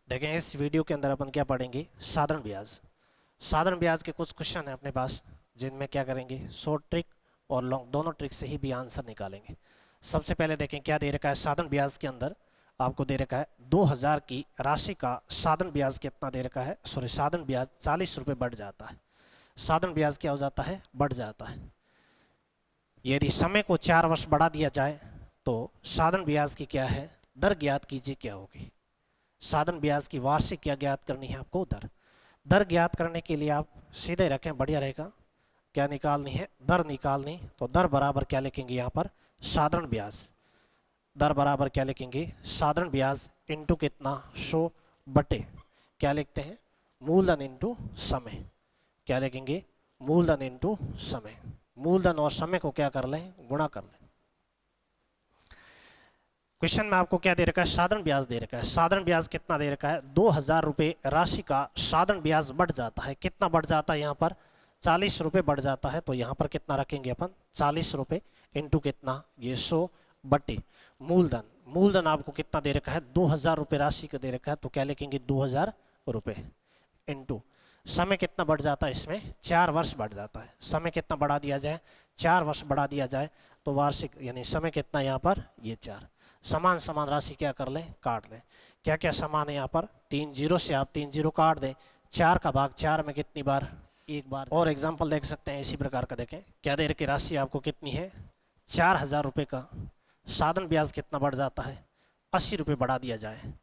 देखें इस वीडियो के अंदर अपन क्या पढ़ेंगे, साधारण ब्याज। साधारण ब्याज के कुछ क्वेश्चन है अपने पास जिनमें क्या करेंगे, शॉर्ट ट्रिक और लॉन्ग दोनों ट्रिक से ही भी आंसर निकालेंगे। सबसे पहले देखें क्या दे रखा है साधारण ब्याज के अंदर। आपको दे रखा है 2000 की राशि का साधारण ब्याज कितना दे रखा है, सॉरी साधारण ब्याज 40 रुपये बढ़ जाता है। साधारण ब्याज क्या हो जाता है, बढ़ जाता है। यदि समय को 4 वर्ष बढ़ा दिया जाए तो साधारण ब्याज की क्या है, दर ज्ञात कीजिए क्या होगी। साधारण ब्याज की वार्षिक क्या ज्ञात करनी है आपको, दर ज्ञात करने के लिए आप सीधे रखें, बढ़िया रहेगा। क्या निकालनी है, दर निकालनी। तो दर बराबर क्या लिखेंगे यहाँ पर, साधारण ब्याज। दर बराबर क्या लिखेंगे, साधारण ब्याज इंटू कितना, 100 बटे क्या लिखते हैं, मूलधन इंटू समय। क्या लिखेंगे, मूलधन इंटू समय। मूलधन और समय को क्या कर लें, गुणा कर लें। क्वेश्चन में आपको क्या दे रखा है, साधारण ब्याज दे रखा है। साधारण ब्याज कितना दे रखा है, 2000 रुपये राशि का साधारण ब्याज बढ़ जाता है। कितना बढ़ जाता है यहाँ पर, 40 रुपये बढ़ जाता है। तो यहाँ पर कितना रखेंगे अपन, 40 रुपये इंटू कितना, ये 100 बटे मूलधन। मूलधन आपको कितना दे रखा है, 2000 रुपये राशि का दे रखा है। तो क्या लिखेंगे, 2000 रुपये इंटू समय कितना बढ़ जाता है, इसमें 4 वर्ष बढ़ जाता है। समय कितना बढ़ा दिया जाए, 4 वर्ष बढ़ा दिया जाए तो वार्षिक यानी समय कितना यहाँ पर, ये 4। समान समान राशि क्या कर लें, काट लें। क्या क्या समान है यहाँ पर, 3 जीरो से आप 3 जीरो काट दें। 4 का भाग 4 में कितनी बार, एक बार। और एग्जाम्पल देख सकते हैं इसी प्रकार का। देखें क्या दे रखी राशि आपको कितनी है, 4000 रुपये का साधारण ब्याज कितना बढ़ जाता है, 80 रुपये बढ़ा दिया जाए।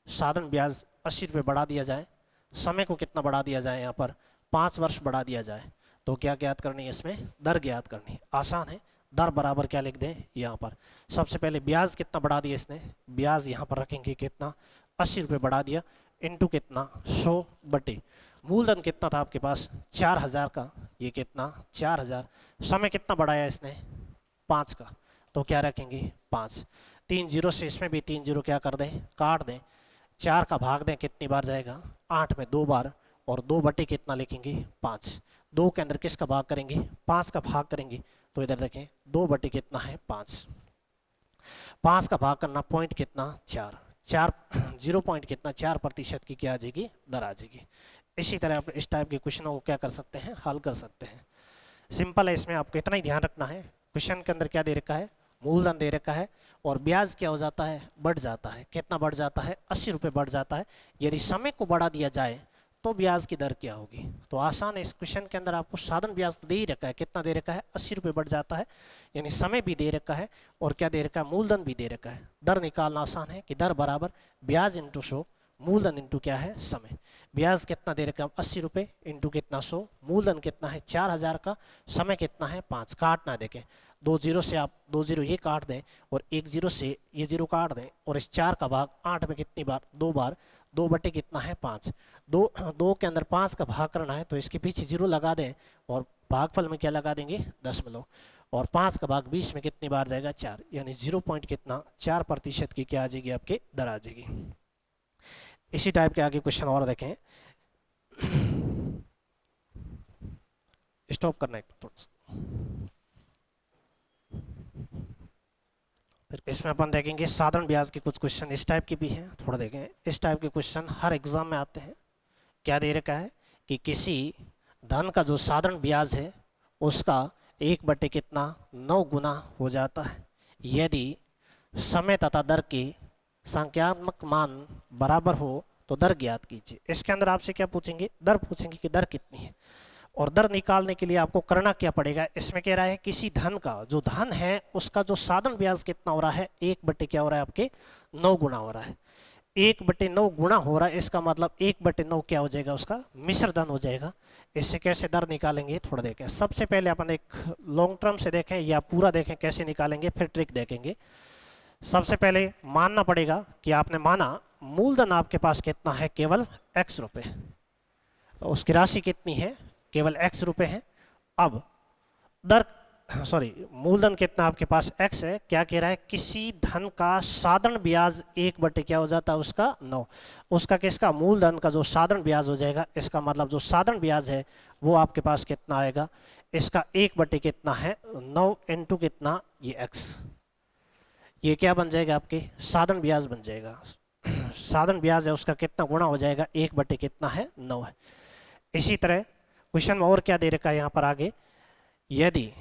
साधारण ब्याज 80 रुपये बढ़ा दिया जाए, समय को कितना बढ़ा दिया जाए, यहाँ पर 5 वर्ष बढ़ा दिया जाए। तो क्या ज्ञात करनी है, इसमें दर ज्ञात करनी है। आसान है। दर बराबर क्या लिख दें यहाँ पर, सबसे पहले ब्याज कितना बढ़ा दिया इसने, ब्याज यहाँ पर रखेंगे कितना, 80 रुपये बढ़ा दिया इंटू कितना, 100 बटे मूलधन कितना था आपके पास, 4000 का, ये कितना 4000। समय कितना बढ़ाया इसने, 5 का। तो क्या रखेंगे 5। 3 जीरो से इसमें भी 3 जीरो क्या कर दें, काट दें। 4 का भाग दें कितनी बार जाएगा, 8 में 2 बार। और 2 बटे कितना लिखेंगे, 5। 2 के अंदर किसका भाग करेंगे, 5 का भाग करेंगे। तो इधर देखें 2 बटे कितना है, 5। 5 का भाग करना, पॉइंट कितना 4। 4 0 पॉइंट कितना 4% की क्या आ जाएगी, दर आ जाएगी। इसी तरह आप इस टाइप के क्वेश्चनों को क्या कर सकते हैं, हल कर सकते हैं। सिंपल है। इसमें आपको इतना ही ध्यान रखना है, क्वेश्चन के अंदर क्या दे रखा है, मूलधन दे रखा है और ब्याज क्या हो जाता है, बढ़ जाता है। कितना बढ़ जाता है, 80 रुपये बढ़ जाता है। यदि समय को बढ़ा दिया जाए तो ब्याज की दर क्या होगी। तो आसान है। इस क्वेश्चन के अंदर आपको साधारण ब्याज तो दे ही रखा है, कितना दे रखा है, 80 रुपये बढ़ जाता है, यानी समय भी दे रखा है और क्या दे रखा है, मूलधन भी दे रखा है। दर निकालना आसान है कि दर बराबर ब्याज इंटू 100, मूलधन इंटू क्या है, समय। ब्याज कितना दे रखा है, 80 रुपये इंटू कितना 100, मूलधन कितना है 4000 का, समय कितना है 5। काटना देखें, 2 जीरो से आप 2 जीरो ये काट दें और 1 जीरो से ये जीरो काट दें। और इस 4 का भाग 8 में कितनी बार, 2 बार। 2 बटे कितना है 5। 2 के अंदर 5 का भाग करना है तो इसके पीछे जीरो लगा दें और भागफल में क्या लगा देंगे, दशमलव। और 5 का भाग 20 में कितनी बार जाएगा, 4। यानी 0 पॉइंट कितना 4% की क्या आ जाएगी, आपके दर आ जाएगी। इसी टाइप के आगे क्वेश्चन और देखें। स्टॉप करना है थोड़ा सा। फिर इसमें अपन देखेंगे साधारण ब्याज के कुछ क्वेश्चन इस टाइप के भी हैं, थोड़ा देखें। इस टाइप के क्वेश्चन हर एग्जाम में आते हैं। क्या दे रखा है कि किसी धन का जो साधारण ब्याज है उसका 1 बटे कितना 9 गुना हो जाता है यदि समय तथा दर के संख्यात्मक मान बराबर हो तो दर ज्ञात कीजिए। इसके अंदर आपसे क्या पूछेंगे, दर पूछेंगे कि दर कितनी है। और दर निकालने के लिए आपको करना क्या पड़ेगा, इसमें कह रहा है किसी धन का, जो धन है उसका जो साधारण ब्याज कितना हो रहा है, 1 बटे क्या हो रहा है आपके 9 गुना हो रहा है। 1 बटे 9 गुना हो रहा है, इसका मतलब 1 बटे 9 क्या हो जाएगा, उसका मिश्र धन हो जाएगा। इससे कैसे दर निकालेंगे थोड़ा देखें। सबसे पहले अपन एक लॉन्ग टर्म से देखें या पूरा देखें कैसे निकालेंगे, फिर ट्रिक देखेंगे। सबसे पहले मानना पड़ेगा कि आपने माना मूलधन आपके पास कितना है, केवल x रुपये। उसकी राशि कितनी है, केवल x रुपये है। अब दर मूलधन कितना आपके पास x है। क्या कह रहा है, किसी धन का साधारण ब्याज 1 बटे क्या हो जाता है, उसका 9। उसका किसका, मूलधन का जो साधारण ब्याज हो जाएगा। इसका मतलब जो साधारण ब्याज है वो आपके पास कितना आएगा, इसका 1 बटे कितना है 9 इंटू कितना, ये x। ये क्या बन जाएगा, आपके साधारण ब्याज बन जाएगा। साधारण ब्याज है उसका कितना गुणा हो जाएगा, 1 बटे कितना है 9 है। इसी तरह क्वेश्चन में और क्या दे रखा है यहाँ पर आगे, यदि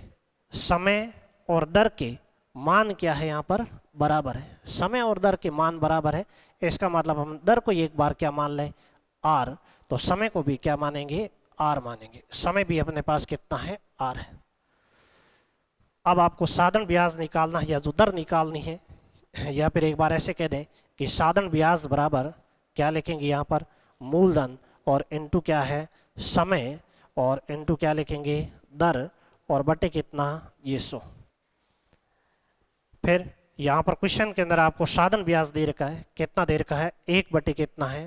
समय और दर के मान क्या है यहाँ पर बराबर है, समय और दर के मान बराबर है, इसका मतलब हम दर को एक बार क्या मान लें आर, तो समय को भी क्या मानेंगे आर मानेंगे। समय भी अपने पास कितना है आर है। अब आपको साधारण ब्याज निकालना है या जो दर निकालनी है, या फिर एक बार ऐसे कह दें कि साधारण ब्याज बराबर क्या लिखेंगे यहाँ पर मूलधन और इनटू क्या है समय और इनटू क्या लिखेंगे दर और बटे कितना ये 100। फिर यहाँ पर क्वेश्चन के अंदर आपको साधारण ब्याज दे रखा है, कितना दे रखा है 1 बटे कितना है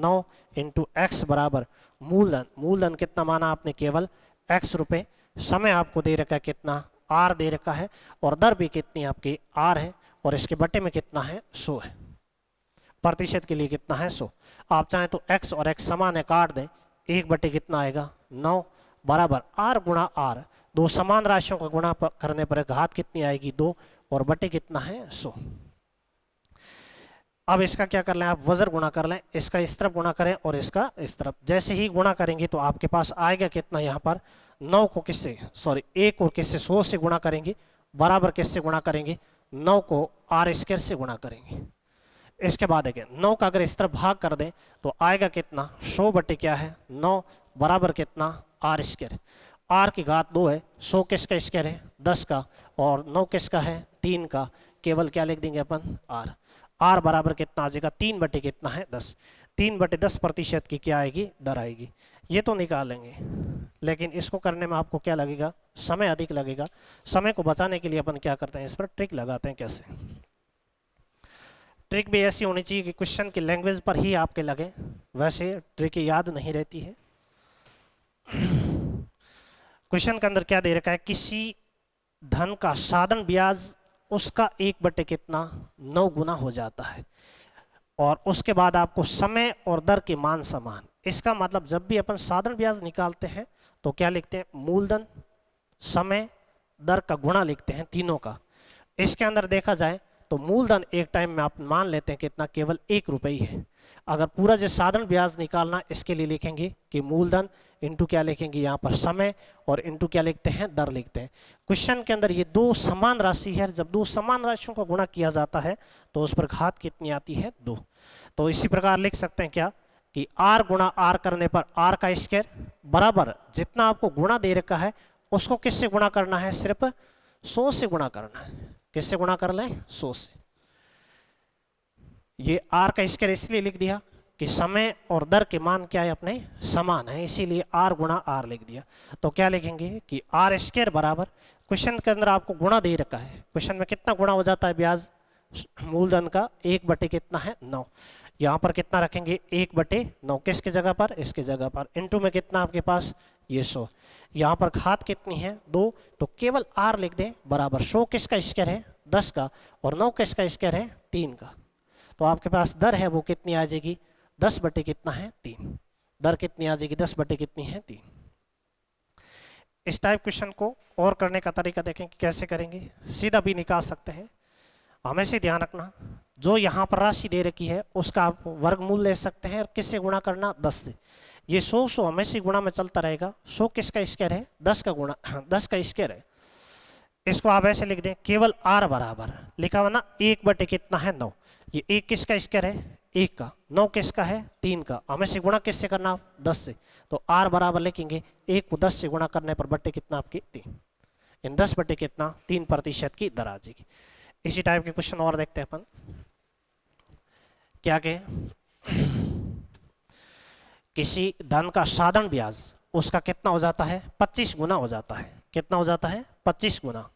9 इंटू एक्स बराबर मूलधन, मूलधन कितना माना आपने केवल x रुपए, समय आपको दे रखा है कितना r दे रखा है और दर भी कितनी आपकी r है और इसके बटे में कितना है 100 है, प्रतिशत के लिए कितना है 100। आप चाहें तो x और x समान है काट दें, 1 बटे कितना आएगा 9 बराबर r गुणा r, दो समान राशियों का गुणा करने पर घात कितनी आएगी 2 और बटे कितना है 100। अब इसका क्या कर लें आप वजन गुणा कर लें, इसका इस तरफ गुणा करें और इसका इस तरफ, जैसे ही गुणा करेंगे तो आपके पास आएगा कितना यहाँ पर 9 को किससे सॉरी 1 और किससे 100 से गुणा करेंगे बराबर किससे गुणा करेंगे 9 को आर स्क्वायर से गुणा करेंगे। इसके बाद देखिए 9 का अगर इस तरफ भाग कर दें तो आएगा कितना 100 बटे क्या है 9 बराबर कितना आर स्क्वायर, आर की घात 2 है, 100 किसका स्क्वायर है 10 का और 9 किसका है 3 का, केवल क्या लिख देंगे अपन आर, आर बराबर कितना आ जाएगा 3 बटे कितना है 10, 3 बटे 10 प्रतिशत की क्या आएगी दर आएगी। ये तो निकालेंगे लेकिन इसको करने में आपको क्या लगेगा समय अधिक लगेगा। समय को बचाने के लिए अपन क्या करते हैं इस पर ट्रिक लगाते हैं। कैसे ट्रिक भी ऐसी होनी चाहिए कि क्वेश्चन की लैंग्वेज पर ही आपके लगे, वैसे ट्रिक याद नहीं रहती है। क्वेश्चन के अंदर क्या दे रखा है किसी धन का साधारण ब्याज उसका 1 बटे कितना 9 गुना हो जाता है और उसके बाद आपको समय और दर के मान समान। इसका मतलब जब भी अपन साधारण ब्याज निकालते हैं तो क्या लिखते हैं मूलधन समय दर का गुणा लिखते हैं तीनों का। इसके अंदर देखा जाए तो मूलधन एक टाइम में आप मान लेते हैं कितना केवल 1 रुपए ही है। अगर पूरा जो साधारण ब्याज निकालना इसके लिए लिखेंगे कि मूलधन इनटू क्या लिखेंगे यहाँ पर समय और इनटू क्या लिखते हैं दर लिखते हैं। क्वेश्चन के अंदर ये दो समान राशि है, जब दो समान राशियों का गुणा किया जाता है तो उस पर घात कितनी आती है 2। तो इसी प्रकार लिख सकते हैं क्या कि r गुणा r करने पर r का स्क्वायर बराबर जितना आपको गुणा दे रखा है उसको किससे गुणा करना है सिर्फ 100 से गुणा करना है। किससे गुणा कर लें 100 से। ये r का स्क्वायर इसलिए लिख दिया कि समय और दर के मान क्या है अपने समान है, इसीलिए r गुणा r लिख दिया। तो क्या लिखेंगे कि r स्क्वायर बराबर क्वेश्चन के अंदर आपको गुणा दे रखा है, क्वेश्चन में कितना गुणा हो जाता है ब्याज मूलधन का 1 बटे कितना है 9, यहाँ पर कितना रखेंगे 1 बटे 9 किसके जगह पर इसके जगह पर इनटू में कितना आपके पास ये 100, यहाँ पर घात कितनी है 2 तो केवल r लिख दें बराबर 100 किसका स्क्वायर है 10 का और 9 किसका स्क्वायर है 3 का। तो आपके पास दर है वो कितनी आ जाएगी 10 बटे कितना है 3, दर कितनी आ जाएगी 10 बटे कितनी है 3। इस टाइप क्वेश्चन को और करने का तरीका देखें कि कैसे करेंगे, सीधा भी निकाल सकते हैं। हमेशा ध्यान रखना जो यहाँ पर राशि दे रखी है उसका आप वर्गमूल ले सकते हैं और किससे गुणा करना 10 से। ये 100 हमेशा गुणा में चलता रहेगा, 100 किसका स्क्वायर है 10 का गुणा 10 का स्क्वायर है। इसको आप ऐसे लिख दें केवल r बराबर लिखा हुआ ना 1 बटे कितना है 9, ये 1 किसका स्क्वायर है 1 का, 9 किसका है 3 का, हमें से गुणा किससे करना 10 से। तो r बराबर लिखेंगे 1 को 10 से गुणा करने पर बटे कितना आपकी 3, इन 10 बटे कितना 3% की दर आ जाएगी। इसी टाइप के क्वेश्चन और देखते हैं अपन क्या के किसी धन का साधारण ब्याज उसका कितना हो जाता है 25 गुना हो जाता है। कितना हो जाता है 25 गुना।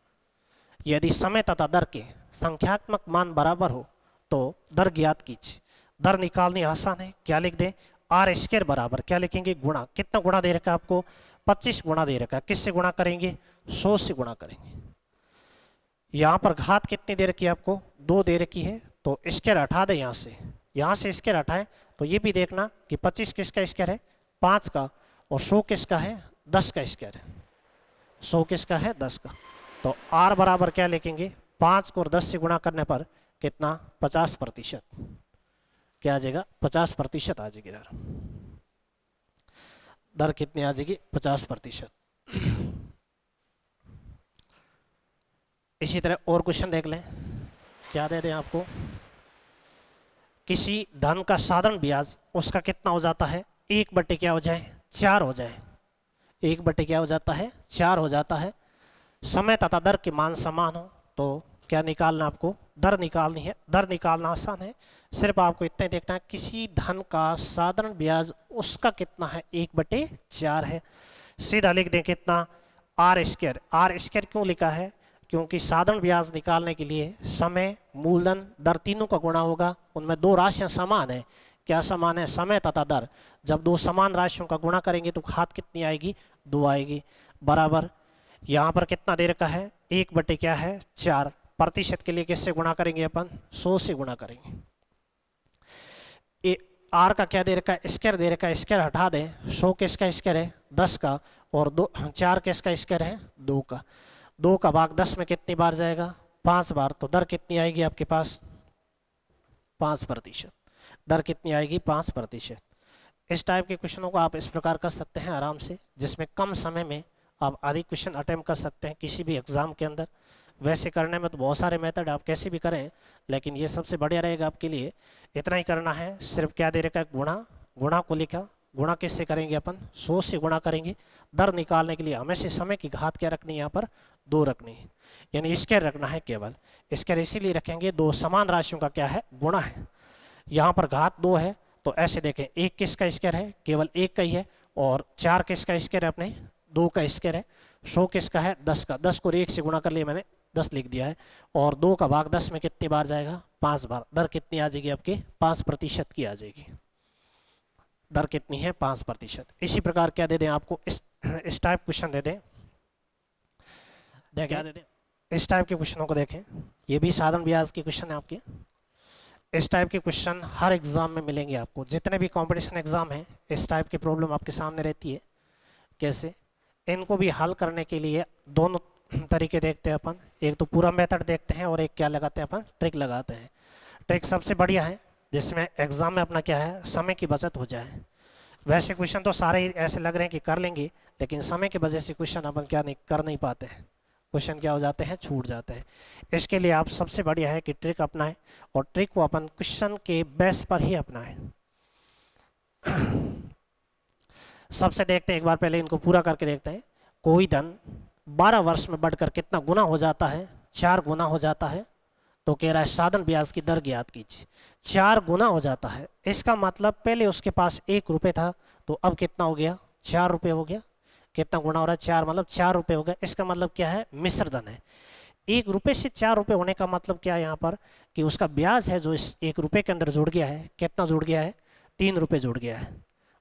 यदि समय तथा दर के संख्यात्मक मान बराबर हो तो दर ज्ञात कीजिए। दर निकालनी आसान है, क्या लिख दें r स्क्वायर बराबर क्या लिखेंगे गुणा, कितना गुणा दे रखा है आपको 25 गुणा दे रखा है, किससे गुणा करेंगे 100 से गुणा करेंगे। यहाँ पर घात कितनी दे रखी है आपको 2 दे रखी है तो स्क्वायर हटा दें, यहाँ से स्क्वायर हटाएं तो ये भी देखना कि 25 किसका स्क्वायर है 5 का और 100 किसका है 10 का स्क्वायर है, 100 किसका है 10 का। तो r बराबर क्या लिखेंगे 5 को और 10 से गुणा करने पर कितना 50%। क्या आ जाएगा 50% आ जाएगी दर। दर कितनी आ जाएगी 50%। इसी तरह और क्वेश्चन देख लें, क्या दे दें आपको, किसी धन का साधारण ब्याज उसका कितना हो जाता है, 1/, क्या हो जाए 4 हो जाए, 1/, क्या हो जाता है 4 हो जाता है। समय तथा दर के मान समान हो तो क्या निकालना, आपको दर निकालनी है। दर निकालना आसान है, सिर्फ आपको इतना ही देखना है किसी धन का साधारण ब्याज उसका कितना है, 1/4 है। सीधा लिख दें कितना, R²। R² क्यों लिखा है, क्योंकि साधारण ब्याज निकालने के लिए समय, मूलधन, दर तीनों का गुणा होगा। उनमें दो राशियां समान है। क्या समान है, समय तथा दर। जब दो समान राशियों का गुणा करेंगे तो घात कितनी आएगी, 2 आएगी, बराबर। यहाँ पर कितना दे रखा है, 1/, क्या है 4। प्रतिशत के लिए किससे गुणा करेंगे अपन, 100 से गुणा करेंगे। आर का क्या दे रखा है, स्क्वायर दे रखा है, स्क्वायर हटा दें, 100 किसका स्क्वायर है 10 का, और 4 किसका स्क्वायर है 2 का। 2 का भाग 10 में कितनी बार जाएगा, 5 बार। तो दर कितनी आएगी आपके पास 5%। दर कितनी आएगी 5%। इस टाइप के क्वेश्चनों को आप इस प्रकार कर सकते हैं आराम से, जिसमें कम समय में आप अधिक क्वेश्चन अटेम्प्ट कर सकते हैं किसी भी एग्जाम के अंदर। वैसे करने में तो बहुत सारे मेथड आप कैसे भी करें, लेकिन ये सबसे बढ़िया रहेगा आपके लिए। इतना ही करना है, सिर्फ क्या दे रखा है, गुणा। गुणा को लिखा, गुणा किससे करेंगे अपन, 100 से गुणा करेंगे। दर निकालने के लिए हमें से समय की घात क्या रखनी है, यहाँ पर 2 रखनी है, यानी स्क्वायर रखना है केवल। स्क्वायर इसीलिए रखेंगे, दो समान राशियों का क्या है, गुणा है। यहाँ पर घात 2 है, तो ऐसे देखें, 1 किसका स्क्वायर है, केवल 1 का ही है, और 4 किसका स्क्वायर है, अपने 2 का स्क्वायर है। 100 किसका है 10 का, 10 को 1 से गुणा कर लिया मैंने, 10 लिख दिया है, और 2 का भाग 10 में कितनी बार जाएगा, 5 बार। दर कितनी आ जाएगी आपकी 5% की आ जाएगी। दर कितनी है 5%। इसी प्रकार क्या दे दें आपको, इस टाइप क्वेश्चन दे दें, क्या दे दें, इस टाइप के क्वेश्चनों को देखें। ये भी साधारण ब्याज के क्वेश्चन है आपके। इस टाइप के क्वेश्चन हर एग्जाम में मिलेंगे आपको, जितने भी कंपटीशन एग्जाम हैं इस टाइप की प्रॉब्लम आपके सामने रहती है। कैसे, इनको भी हल करने के लिए दोनों तरीके देखते हैं अपन। एक तो पूरा मेथड देखते हैं, और एक क्या लगाते हैं अपन, ट्रिक लगाते हैं। ट्रिक सबसे बढ़िया है, जिसमें एग्जाम में अपना क्या है, समय की बचत हो जाए। वैसे क्वेश्चन तो सारे ही ऐसे लग रहे हैं कि कर लेंगे, लेकिन समय की वजह से क्वेश्चन अपन क्या नहीं कर नहीं पाते हैं, क्वेश्चन क्या हो जाते हैं, छूट जाते हैं। इसके लिए आप सबसे बढ़िया है कि ट्रिक अपनाएं, और ट्रिक को अपन क्वेश्चन के बेस पर ही अपनाएं। सबसे देखते हैं, एक बार पहले इनको पूरा करके देखते हैं। कोई धन 12 वर्ष में बढ़कर कितना गुना हो जाता है, 4 गुना हो जाता है। तो कह रहा है साधारण ब्याज की दर ज्ञात कीजिए। 4 गुना हो जाता है, इसका मतलब पहले उसके पास 1 रुपये था, तो अब कितना हो गया, 4 रुपये हो गया। कितना गुना हो रहा है, 4, मतलब 4 रुपये हो गया। इसका मतलब क्या है, मिश्र धन है। 1 रुपये से 4 रुपये होने का मतलब क्या है यहाँ पर, कि उसका ब्याज है जो इस 1 रुपये के अंदर जुड़ गया है, कितना जुड़ गया है, 3 रुपये जुड़ गया है।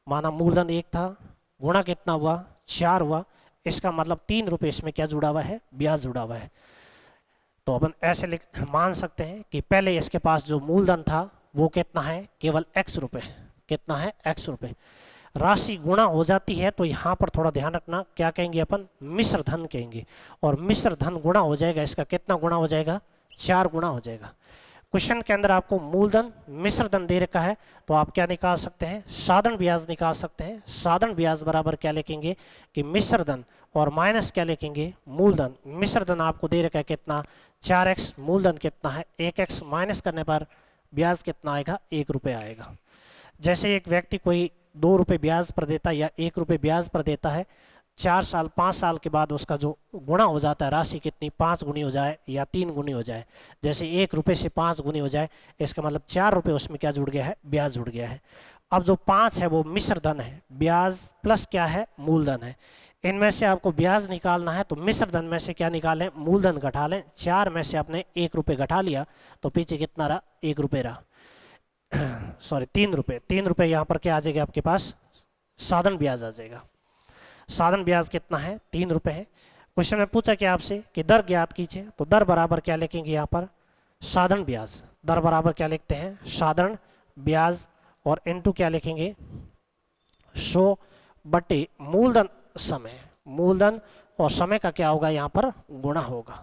माना मूलधन 1 था, गुणा कितना हुआ, 4 हुआ। इसका मतलब 3 रुपये इसमें क्या जुड़ा हुआ है, ब्याज जुड़ा हुआ है। तो अपन ऐसे मान सकते हैं कि पहले इसके पास जो मूलधन था वो कितना है, केवल x रुपये। कितना है, x रुपये। राशि गुणा हो जाती है तो यहाँ पर थोड़ा ध्यान रखना, क्या कहेंगे अपन, मिश्र धन कहेंगे। और मिश्र धन गुणा हो जाएगा, इसका कितना गुणा हो जाएगा, 4 गुणा हो जाएगा। क्वेश्चन के अंदर आपको मूलधन, मिश्र धन दे रखा है, तो आप क्या निकाल सकते हैं, साधारण ब्याज निकाल सकते हैं। साधारण ब्याज बराबर क्या लिखेंगे कि मिश्र धन, और माइनस क्या लिखेंगे, मूलधन। मिश्र धन आपको दे रखा है कितना, 4x, मूलधन कितना है 1x, माइनस करने पर ब्याज कितना आएगा, 1 रुपये आएगा। जैसे एक व्यक्ति कोई 2 रुपये ब्याज पर देता है या 1 रुपये ब्याज पर देता है, 4 साल 5 साल के बाद उसका जो गुणा हो जाता है, राशि कितनी 5 गुनी हो जाए या 3 गुनी हो जाए। जैसे 1 रुपये से 5 गुनी हो जाए, इसका मतलब 4 रुपये उसमें क्या जुड़ गया है, ब्याज जुड़ गया है। अब जो 5 है वो मिश्र धन है, ब्याज प्लस क्या है, मूलधन है। इनमें से आपको ब्याज निकालना है, तो मिश्र धन में से क्या निकालें, मूलधन घटा लें। 4 में से आपने 1 रुपये घटा लिया, तो पीछे कितना रहा, 1 रुपये रहा, सॉरी 3 रुपये। 3 रुपये यहाँ पर क्या आ जाएगा आपके पास, साधारण ब्याज आ जाएगा। साधारण ब्याज कितना है, 3 रुपये है। क्वेश्चन में पूछा क्या आपसे कि दर ज्ञात कीजिए, तो दर बराबर क्या लिखेंगे यहाँ पर, साधारण ब्याज। दर बराबर क्या लिखते हैं, साधारण ब्याज, और इनटू क्या लिखेंगे, 100 बटे मूलधन समय। मूलधन और समय का क्या होगा, यहाँ पर गुणा होगा,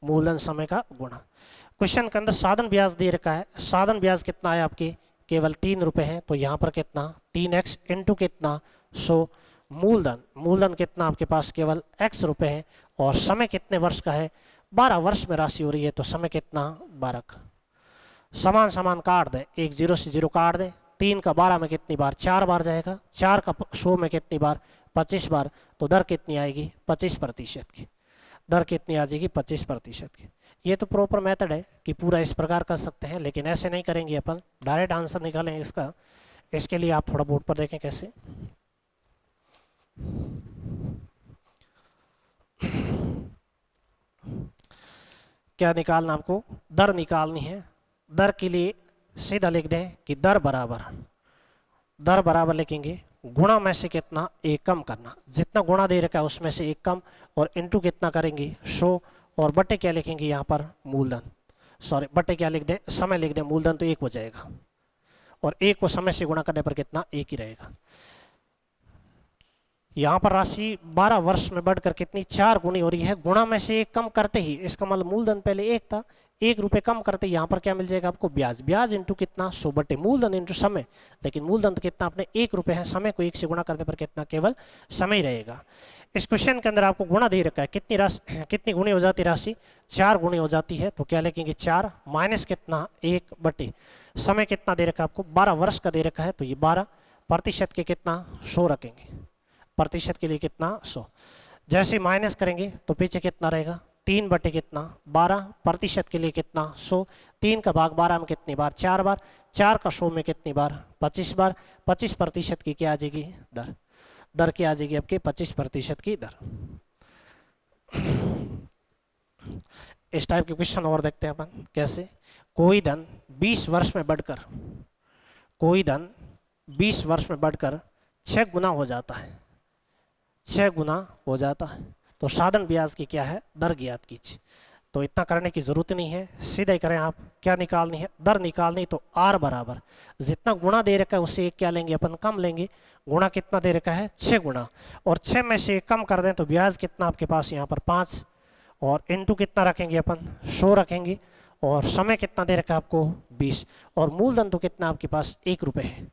मूलधन समय का गुणा। क्वेश्चन के अंदर साधारण ब्याज दे रखा है, साधारण ब्याज कितना है आपके केवल 3 रुपए हैं, तो यहाँ पर कितना 3x इंटू कितना 100, मूलधन कितना आपके पास केवल x रुपए है, और समय कितने वर्ष का है 12 वर्ष में राशि हो रही है, तो समय कितना 12 का। समान समान काट दे, एक 0 से 0 काट दे, 3 का 12 में कितनी बार 4 बार जाएगा, 4 का 100 में कितनी बार 25 बार, तो दर कितनी आएगी 25% की। दर कितनी आ जाएगी 25% की। ये तो प्रॉपर मेथड है कि पूरा इस प्रकार कर सकते हैं, लेकिन ऐसे नहीं करेंगे अपन, डायरेक्ट आंसर निकालेंगे इसका। इसके लिए आप थोड़ा बोर्ड पर देखें कैसे। क्या निकालना आपको, दर निकालनी है। दर के लिए सीधा लिख दें कि दर बराबर लिखेंगे गुणा में से कितना एक कम करना, जितना गुणा दे रखा है उसमें से एक कम, और इनटू कितना करेंगे 100, और बटे क्या लिखेंगे यहाँ पर मूलधन, सॉरी बटे क्या लिख दें समय लिख दें, मूलधन तो 1 हो जाएगा, और 1 को समय से गुणा करने पर कितना 1 ही रहेगा। यहाँ पर राशि 12 वर्ष में बढ़कर कितनी 4 गुनी हो रही है, गुणा में से 1 कम करते ही, इसका मतलब मूलधन पहले 1 था, 1 रुपये कम करते यहाँ पर क्या मिल जाएगा आपको ब्याज, ब्याज इंटू कितना 100 बटे मूलधन इंटू समय, लेकिन मूलधन तो कितना अपने 1 रुपये है, समय को 1 से गुणा करने पर कितना केवल समय रहेगा। इस क्वेश्चन के अंदर आपको गुणा दे रखा है, कितनी राशि कितनी गुणी हो जाती है राशि 4 गुणी हो जाती है, तो क्या लिखेंगे 4 माइनस कितना 1 बटे समय कितना दे रखा है आपको 12 वर्ष का दे रखा है, तो ये 12 प्रतिशत के कितना 100 रखेंगे, प्रतिशत के लिए कितना 100, जैसे माइनस करेंगे तो पीछे कितना रहेगा 3 बटे कितना 12, प्रतिशत के लिए कितना 100, 3 का भाग 12 में कितनी बार 4 बार, 4 का 100 में कितनी बार 25 बार, 25% की क्या आ जाएगी दर, दर क्या आ जाएगी आपके 25% की दर। इस टाइप के क्वेश्चन और देखते हैं अपन कैसे। कोई धन 20 वर्ष में बढ़कर, कोई धन 20 वर्ष में बढ़कर 6 गुना हो जाता है, 6 गुना हो जाता है, तो साधन ब्याज की क्या है दर ज्ञात कीजिए। तो इतना करने की जरूरत नहीं है, सीधे ही करें आप। क्या निकालनी है दर निकालनी, तो r बराबर जितना गुणा दे रखा है उससे एक क्या लेंगे अपन कम लेंगे, गुणा कितना दे रखा है 6 गुना, और 6 में से कम कर दें तो ब्याज कितना आपके पास यहाँ पर 5, और इनटू कितना रखेंगे अपन 100 रखेंगे, और समय कितना दे रखा है आपको 20, और मूलधन तो कितना आपके पास 1 रुपये है,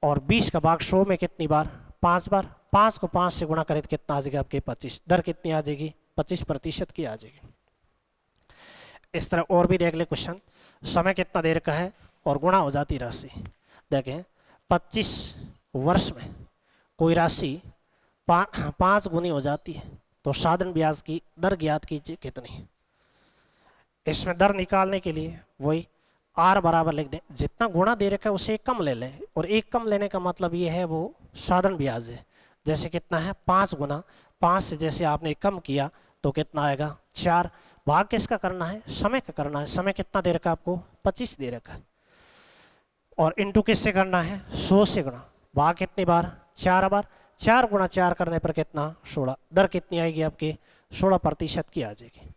और 20 का भाग 100 में कितनी बार 5 बार, 5 को 5 से गुणा करें तो कितना आ जाएगा आपके 25, दर कितनी आ जाएगी 25% की आ जाएगी। इस तरह और भी देख ले क्वेश्चन, समय कितना दे रखा है और गुणा हो जाती राशि, देखें 25 वर्ष में कोई राशि 5 गुनी हो जाती है, तो साधन ब्याज की दर ज्ञात कीजिए कितनी। इसमें दर निकालने के लिए वही r बराबर लिख दें, जितना गुणा दे रखा है उसे एक कम ले लें, और एक कम लेने का मतलब ये है वो साधन ब्याज है। जैसे कितना है 5 गुना, 5 से जैसे आपने कम किया तो कितना आएगा 4, भाग किसका करना है समय का करना है, समय कितना दे रखा है आपको 25 दे रखा है, और इनटू किससे करना है 100 से गुणा, भाग कितनी बार 4 बार, 4 गुणा 4 करने पर कितना 16, दर कितनी आएगी आपकी 16% की आ जाएगी,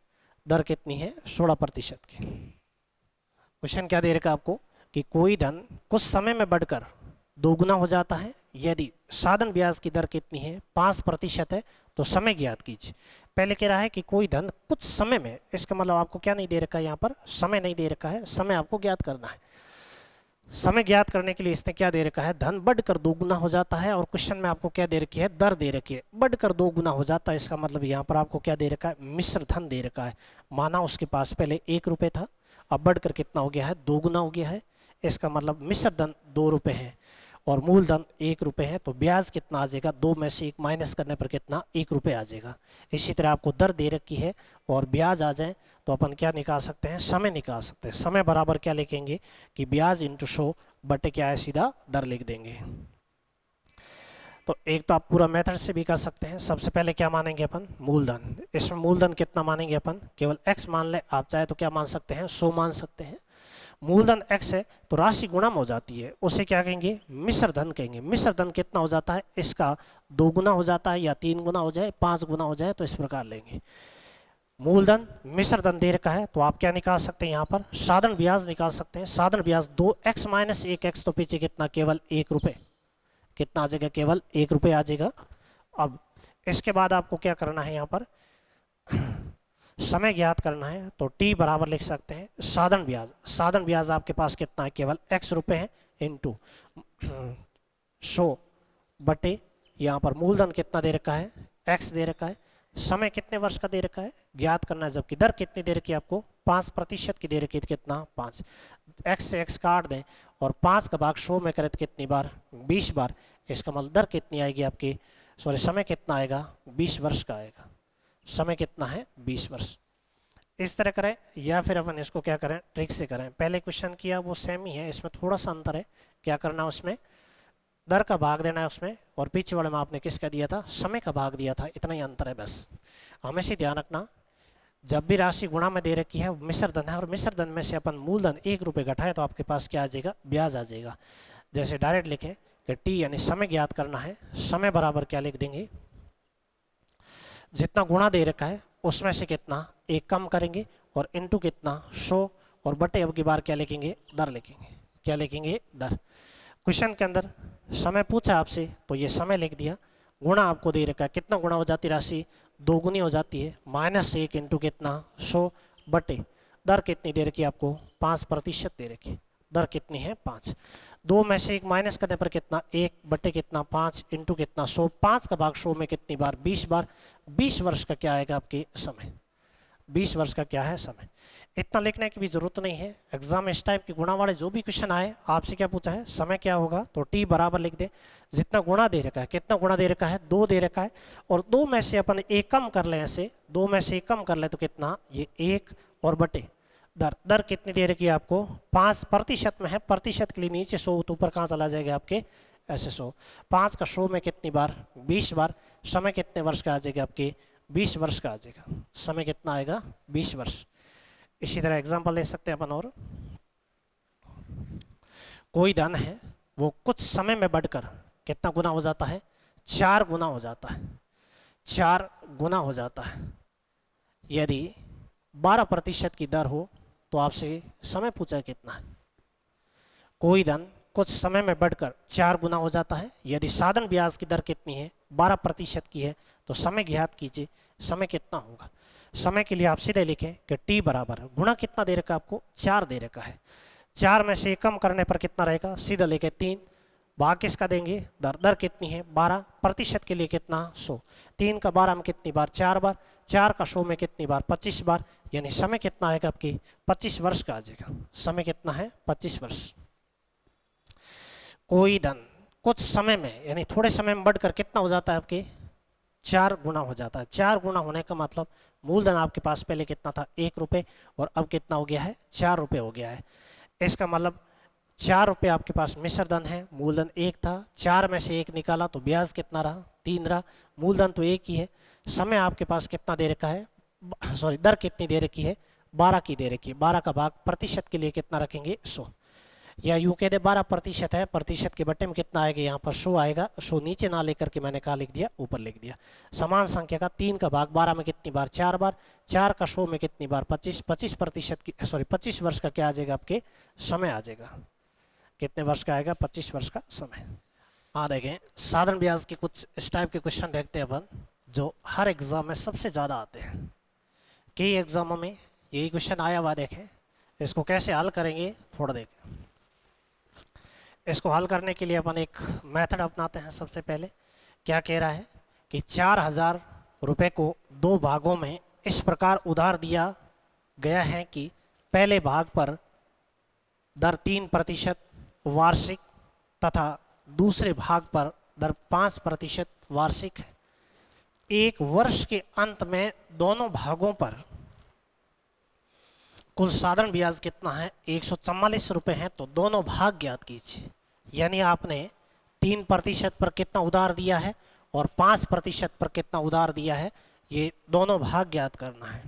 दर कितनी है 16% की। क्वेश्चन क्या दे रखा है आपको कि कोई धन कुछ समय में बढ़कर 2 गुना हो जाता है, यदि साधन ब्याज की दर कितनी है 5% है, तो समय ज्ञात कीजिए। पहले कह रहा है कि कोई धन कुछ समय में, इसका मतलब आपको क्या नहीं दे रखा है यहाँ पर समय नहीं दे रखा है, समय आपको ज्ञात करना है। समय ज्ञात करने के लिए इसने क्या दे रखा है धन बढ़कर 2 गुना हो जाता है, और क्वेश्चन में आपको क्या दे रखी है दर दे रखी है, बढ़कर 2 गुना हो जाता है, इसका मतलब यहाँ पर आपको क्या दे रखा है मिश्र धन दे रखा है। माना उसके पास पहले 1 रुपये था, अब बढ़कर कितना हो गया है 2 गुना हो गया है, इसका मतलब मिश्र धन 2 रुपये है और मूलधन 1 रुपये है, तो ब्याज कितना आ जाएगा 2 में से 1 माइनस करने पर कितना 1 रुपये आ जाएगा। इसी तरह आपको दर दे रखी है और ब्याज आ जाए तो अपन क्या निकाल सकते हैं समय निकाल सकते हैं। समय बराबर क्या लिखेंगे कि ब्याज इंटू 100 बटे क्या है सीधा दर लिख देंगे। तो एक तो आप पूरा मेथड से भी कर सकते हैं। सबसे पहले क्या मानेंगे अपन मूलधन, इसमें मूलधन कितना मानेंगे अपन केवल x मान ले, आप चाहे तो क्या मान सकते हैं 100 मान सकते हैं। मूलधन x है तो राशि गुणा में हो जाती है, उसे क्या कहेंगे मिश्र धन कहेंगे। मिश्र धन कितना हो जाता है इसका 2 गुना हो जाता है या 3 गुना हो जाए 5 गुना हो जाए, तो इस प्रकार लेंगे। मूलधन मिश्र धन दे रखा है तो आप क्या निकाल सकते हैं यहाँ पर साधन ब्याज निकाल सकते हैं। साधन ब्याज 2x माइनस 1x, तो पीछे कितना केवल 1 रुपये, कितना आ जाएगा केवल 1 रुपये आ जाएगा। अब इसके बाद आपको क्या करना है यहाँ पर समय ज्ञात करना है, तो t बराबर लिख सकते हैं साधन ब्याज। साधन ब्याज आपके पास कितना है केवल x रुपये है, इनटू शो बटे यहाँ पर मूलधन कितना दे रखा है, x दे रखा है, समय कितने वर्ष का दे रखा है ज्ञात करना है, जबकि दर कितनी दे रखी है आपको 5% की दे रखी है, कितना 5, x से x काट दें और 5 का भाग 100 में करें तो कितनी बार 20 बार, इसका मतलब दर कितनी आएगी आपकी, सॉरी समय कितना आएगा 20 वर्ष का आएगा, समय कितना है 20 वर्ष। इस तरह करें या फिर अपन इसको क्या करें ट्रिक से करें, पहले क्वेश्चन किया वो सेम ही है, इसमें थोड़ा सा अंतर है, क्या करना है उसमें दर का भाग देना है उसमें, और पीछे वाले में आपने किसका दिया था समय का भाग दिया था, इतना ही अंतर है बस। हमेशा ध्यान रखना जब भी राशि गुणा में दे रखी है मिश्र धन है और मिश्र धन में से अपन मूलधन 1 रुपये घटाए तो आपके पास क्या आ जाएगा ब्याज आ जाएगा। जैसे डायरेक्ट लिखें कि टी यानी समय ज्ञात करना है, समय बराबर क्या लिख देंगे जितना गुणा दे रखा है उसमें से कितना एक कम करेंगे और इनटू कितना 100 और बटे अब की बार क्या लिखेंगे दर लिखेंगे, क्या लिखेंगे दर। क्वेश्चन के अंदर समय पूछा आपसे तो ये समय लिख दिया, गुणा आपको दे रखा है कितना गुणा हो जाती राशि दोगुनी हो जाती है -1 इंटू कितना 100 बटे दर कितनी दे रखी है आपको 5% दे रखी है, दर कितनी है 5, 2 में से 1 माइनस करने पर कितना 1 बटे कितना 5 इंटू कितना 100, 5 का भाग 100 में कितनी बार 20 बार, 20 वर्ष का क्या आएगा आपके समय, 20 वर्ष का क्या है समय। इतना लिखने की भी जरूरत नहीं है, एग्जाम इस टाइप के गुणा वाले जो भी क्वेश्चन आए आपसे क्या पूछा है समय क्या होगा तो टी बराबर लिख दे, जितना गुणा दे रखा है कितना गुणा दे रखा है 2 दे रखा है और 2 में से अपन एक कम कर ले, ऐसे 2 में से एक कम कर ले तो कितना ये 1 और बटे दर, दर कितनी दे रखी है आपको 5% में है, प्रतिशत के लिए नीचे 100 तो ऊपर कहाँ चला जाएगा आपके ऐसे 100, 5 का 100 में कितनी बार 20 बार, समय कितने वर्ष का आ जाएगा आपके 20 वर्ष का आ जाएगा, समय कितना आएगा 20 वर्ष। इसी तरह एग्जांपल ले सकते हैं अपन और, कोई धन है वो कुछ समय में बढ़कर कितना गुना हो जाता है 4 गुना हो जाता है, 4 गुना हो जाता है। यदि 12% की दर हो तो आपसे समय पूछा है कितना है, कोई धन कुछ समय में बढ़कर 4 गुना हो जाता है, यदि साधन ब्याज की दर कितनी है 12% की है तो समय ज्ञात कीजिए, समय कितना होगा। समय के लिए आप सीधे लिखें कि टी बराबर गुणा कितना दे रखा है आपको 4 दे रखा है, 4 में से कम करने पर कितना रहेगा सीधा लेके 3, भाग किसका देंगे दर, दर कितनी है 12% के लिए कितना 100, 3 का 12 में कितनी बार 4 बार, 4 का 100 में कितनी बार 25 बार, यानी समय कितना आएगा आपकी 25 वर्ष का आ जाएगा, समय कितना है 25 वर्ष। कोई धन कुछ समय में यानी थोड़े समय में बढ़कर कितना हो जाता है आपके 4 गुना हो जाता है, 4 गुना होने का मतलब मूलधन आपके पास पहले कितना था 1 रुपये और अब कितना हो गया है 4 रुपये हो गया है, इसका मतलब 4 रुपये आपके पास मिश्र धन है, मूलधन 1 था, 4 में से 1 निकाला तो ब्याज कितना रहा 3 रहा, मूलधन तो 1 ही है, समय आपके पास कितना दे रखा है सॉरी दर कितनी दे रखी है 12 की दे रखी है, 12 का भाग प्रतिशत के लिए कितना रखेंगे 100, या यूं कह दे 12% है, प्रतिशत के बटे में कितना आएगा यहाँ पर 100 आएगा, 100 नीचे ना लेकर के मैंने कहा लिख दिया ऊपर लिख दिया। समान संख्या का 3 का भाग 12 में कितनी बार 4 बार, 4 का 100 में कितनी बार 25, 25% की सॉरी 25 वर्ष का क्या आ जाएगा आपके समय आ जाएगा, कितने वर्ष का आएगा 25 वर्ष का समय। हाँ देखें साधारण ब्याज के कुछ इस टाइप के क्वेश्चन देखते हैं अपन जो हर एग्जाम में सबसे ज़्यादा आते हैं, कई एग्जामों में यही क्वेश्चन आया हुआ, देखें इसको कैसे हल करेंगे थोड़ा देखें। इसको हल करने के लिए अपन एक मेथड अपनाते हैं। सबसे पहले क्या कह रहा है कि 4000 रुपये को 2 भागों में इस प्रकार उधार दिया गया है कि पहले भाग पर दर 3% वार्षिक तथा दूसरे भाग पर दर 5% वार्षिक है। एक वर्ष के अंत में दोनों भागों पर कुल साधारण ब्याज कितना है 144 रुपये है, तो दोनों भाग ज्ञात कीजिए। यानी आपने 3% पर कितना उधार दिया है और 5% पर कितना उधार दिया है, ये दोनों भाग ज्ञात करना है।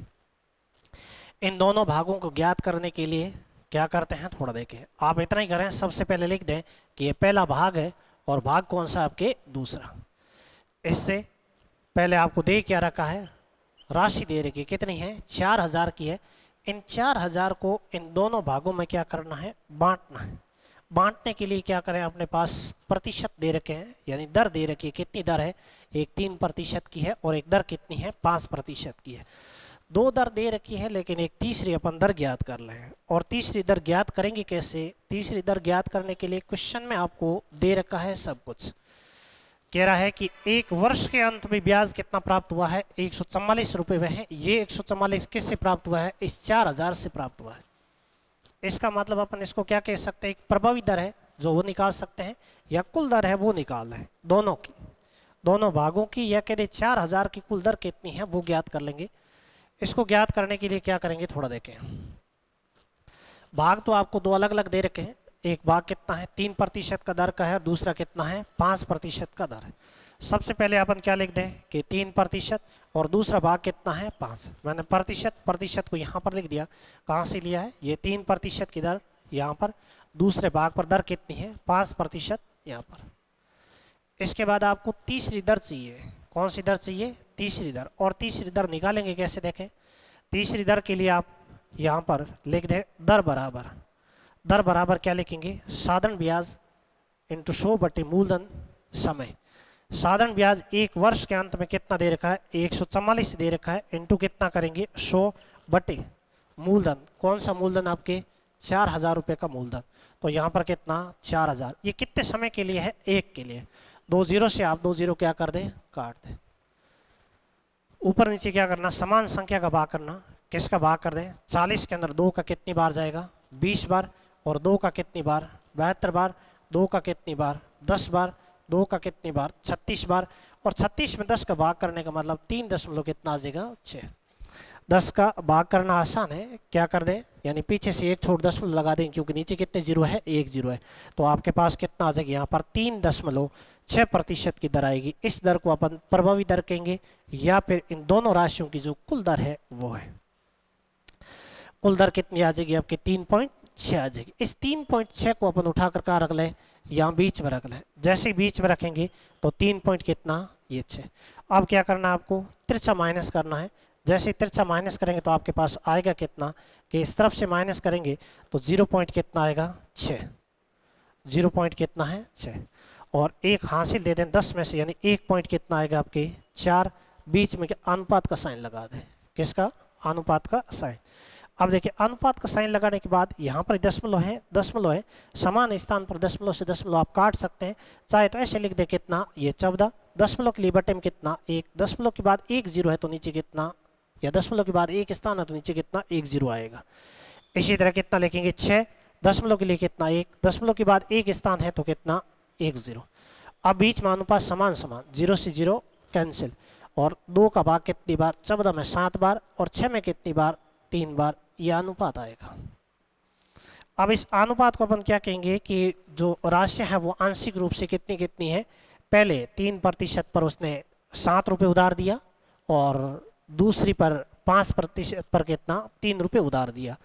इन दोनों भागों को ज्ञात करने के लिए क्या करते हैं थोड़ा देखें। आप इतना ही करें, सबसे पहले लिख दें कि ये पहला भाग है और भाग कौन सा आपके दूसरा। इससे पहले आपको दे क्या रखा है, राशि दे रखी कितनी है 4000 की है। इन 4000 को इन दोनों भागों में क्या करना है बांटना है। बांटने के लिए क्या करें, अपने पास प्रतिशत दे रखे हैं यानी दर दे रखी है, कितनी दर है, एक 3% की है और एक दर कितनी है 5% की है। दो दर दे रखी है लेकिन एक तीसरी अपन दर ज्ञात कर रहे हैं। और तीसरी दर ज्ञात करेंगे कैसे? तीसरी दर ज्ञात करने के लिए क्वेश्चन में आपको दे रखा है सब कुछ। कह रहा है कि एक वर्ष के अंत में ब्याज कितना प्राप्त हुआ है? 144 रुपये वह है। ये 144 किससे प्राप्त हुआ है? इस 4000 से प्राप्त हुआ है। इसका मतलब अपन इसको क्या कह सकते हैं? एक प्रभावी दर है जो वो निकाल सकते हैं, या कुल दर है वो निकाल रहे हैं, दोनों की, दोनों भागों की, या कह रहे 4000 की कुल दर कितनी है वो ज्ञात कर लेंगे। इसको ज्ञात करने के लिए क्या करेंगे थोड़ा देखें। भाग तो आपको दो अलग अलग दे रखे हैं। एक भाग कितना है? 3% का दर का है, दूसरा कितना है? 5% का दर है। सबसे पहले अपन क्या लिख दें कि 3% और दूसरा भाग कितना है? 5। मैंने प्रतिशत को यहाँ पर लिख दिया। कहाँ से लिया है? ये 3% की दर यहाँ पर, दूसरे भाग पर दर कितनी है? 5% यहाँ पर। इसके बाद आपको तीसरी दर चाहिए। कौन सी दर चाहिए? तीसरी दर। और तीसरी दर निकालेंगे कैसे देखें। तीसरी दर के लिए आप यहाँ पर लिख दें दर बराबर, दर बराबर क्या लिखेंगे? साधारण ब्याज इंटू 100 बटे मूलधन समय। साधारण ब्याज एक वर्ष के अंत में कितना दे रखा है? 144 दे रखा है, इंटू कितना करेंगे? 100 बटे मूलधन। कौन सा मूलधन? आपके 4000 रुपये का मूलधन। तो यहाँ पर कितना? 4000। ये कितने समय के लिए है? एक के लिए। 2 0 से आप 2 0 क्या कर दें? काट दें। ऊपर नीचे क्या करना? समान संख्या का भाग करना। किसका भाग कर दें? 40 के अंदर 2 का कितनी बार जाएगा? 20 बार। और 2 का कितनी बार? 72 बार। 2 का कितनी बार? 10 बार। 2 का कितनी बार? 36 बार। और 36 में 10 का भाग करने का मतलब 3 दशमलव कितना आ जाएगा? 6। 10 का भाग करना आसान है, क्या कर दें, यानी पीछे से एक छोड़ दशमलव लगा दें, क्योंकि नीचे कितने जीरो है? 1 0 है। तो आपके पास कितना आ जाएगा? यहाँ पर 3.6% की दर आएगी। इस दर को अपन प्रभावी दर कहेंगे, या फिर इन दोनों राशियों की जो कुल दर है वो है। कुल दर कितनी आ जाएगी? आपकी 3.6 आ जाएगी। इस 3.6 को अपन उठाकर कहाँ रख लें? यहाँ बीच में रख लें। जैसे ही बीच में रखेंगे तो 3 पॉइंट कितना? ये 6। अब क्या करना है आपको? तिरछा माइनस करना है। जैसे ही तिरछा माइनस करेंगे तो आपके पास आएगा कितना? कि इस तरफ से माइनस करेंगे तो 0 पॉइंट कितना आएगा? 6। 0 पॉइंट कितना है? 6। और एक हासिल दे दें 10 में से, यानी 1 पॉइंट कितना आएगा? आपके 4। बीच में अनुपात का साइन लगा दें। किसका? अनुपात का साइन। अब देखिए अनुपात का साइन लगाने के बाद यहाँ पर दशमलव है, समान स्थान पर दशमलव से दशमलव आप काट सकते हैं। चाहे तो ऐसे लिख दे कितना? ये 14। दशमलव के लिए बटे में कितना? 1। दशमलव के बाद 1 0 है तो नीचे कितना, या दशमलव के बाद 1 स्थान है तो नीचे कितना? 1 0 आएगा। इसी तरह कितना लिखेंगे? 6। दशमलव के लिए कितना? 1। दशमलव के बाद 1 स्थान है तो कितना? 1 0। अब बीच में अनुपात समान, 0 से 0 कैंसिल। और 2 का भाग कितनी बार? 14 में 7 बार। और 6 में कितनी बार? 3 बार। यह अनुपात आएगा। अब इस अनुपात को अपन क्या कहेंगे कि जो राशि है वो आंशिक रूप से कितनी कितनी है? पहले 3% पर उसने 7 रुपये उधार दिया, और दूसरी पर 5% पर कितना? 3 रुपये उधार दिया।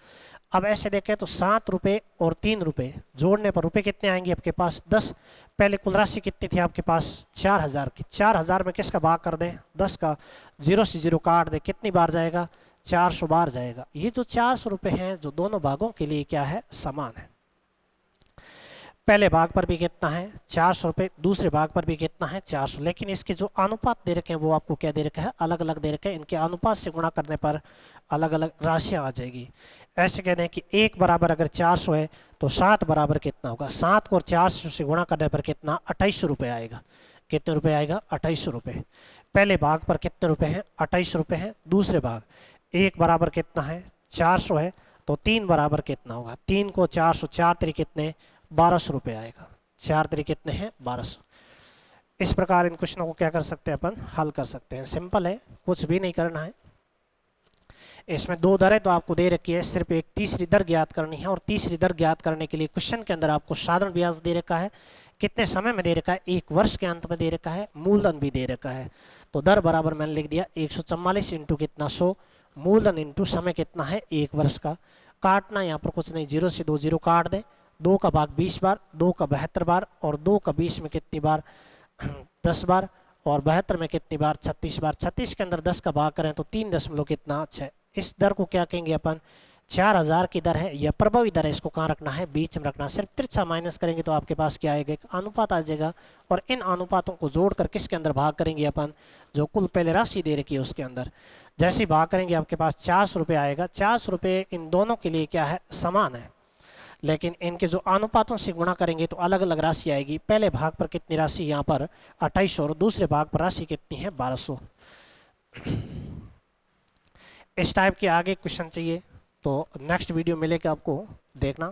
अब ऐसे देखें तो 7 रुपये और 3 रुपये जोड़ने पर रुपये कितने आएंगे आपके पास? 10। पहले कुल राशि कितनी थी आपके पास? 4000 की। 4000 में किसका भाग कर दें? 10 का। 0 से 0 काट दें, कितनी बार जाएगा? 400 बार जाएगा। ये जो 400 रुपये हैं जो दोनों भागों के लिए क्या है? समान है। पहले भाग पर भी कितना है? 400 रुपये। दूसरे भाग पर भी कितना है? 400। लेकिन इसके जो अनुपात दे रखे हैं वो आपको क्या दे रखा है? अलग अलग दे रखे हैं। इनके अनुपात से गुणा करने पर अलग अलग राशियां आ जाएगी। ऐसे कहते हैं कि 1 बराबर अगर 400 है तो 7 बराबर कितना होगा? 7 को और 400 से गुणा करने पर कितना? 2800 रुपये आएगा। कितने रुपये आएगा? 2800 रुपये। पहले भाग पर कितने रुपये हैं? 2800 रुपये हैं। दूसरे भाग 1 बराबर कितना है? 400 है, तो 3 बराबर कितना होगा? 3 को 400, 4 3 कितने? 1200 रुपये आएगा। 4 3 कितने हैं? 1200। इस प्रकार इन क्वेश्चनों को क्या कर सकते हैं? अपन हल कर सकते हैं। सिंपल है, कुछ भी नहीं करना है। इसमें 2 दरें तो आपको दे रखी है, सिर्फ एक तीसरी दर ज्ञात करनी है। और तीसरी दर ज्ञात करने के लिए क्वेश्चन के अंदर आपको साधारण ब्याज दे रखा है, कितने समय में दे रखा है? 1 वर्ष के अंत में दे रखा है। मूलधन भी दे रखा है। तो दर बराबर मैंने लिख दिया 144 इंटू कितना? 100। मूलधन इंटू समय कितना है? 1 वर्ष का। काटना यहाँ पर कुछ नहीं, 0 से 2 0 काट दें। 2 का भाग 20 बार, 2 का 72 बार, और 2 का 20 में कितनी बार? 10 बार। और 72 में कितनी बार? 36 बार। 36 के अंदर 10 का भाग करें तो 3 दशमलव कितना? 6। इस दर को क्या कहेंगे अपन? 4000 की दर है, यह प्रभावी दर है, इसको कहाँ रखना है, बीच में रखना। सिर्फ तिरछा माइनस करेंगे तो आपके पास क्या आएगा, एक अनुपात आ जाएगा, और इन अनुपातों को जोड़कर किसके अंदर भाग करेंगे अपन, जो कुल पहले राशि दे रखी है उसके अंदर। जैसे ही भाग करेंगे आपके पास 400 रुपये आएगा। 400 रुपये इन दोनों के लिए क्या है, समान है, लेकिन इनके जो अनुपातों से गुणा करेंगे तो अलग अलग राशि आएगी। पहले भाग पर कितनी राशि, यहाँ पर 2800, और दूसरे भाग पर राशि कितनी है, 1200। इस टाइप के आगे क्वेश्चन चाहिए तो नेक्स्ट वीडियो मिलेगा आपको, देखना।